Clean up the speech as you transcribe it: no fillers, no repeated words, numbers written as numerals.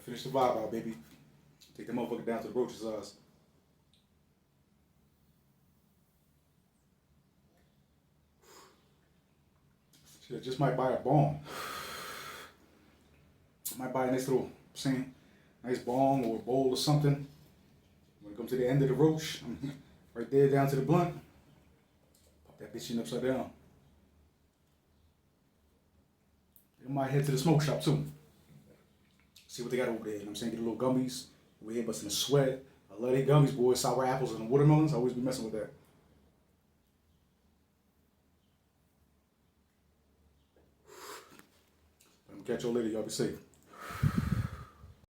Finish the vibe out, baby. Take that motherfucker down to the roach's eyes. Shit, I just might buy a bong. I might buy a nice little, nice bong or a bowl or something. When it comes to the end of the roach, right there down to the blunt. Pop that bitch in upside down. I might head to the smoke shop too. See what they got over there. You know what I'm saying? Get a little gummies. We're here busting a sweat. I love their gummies, boys. Sour apples and watermelons. I always be messing with that. I'm gonna catch y'all later. Y'all be safe.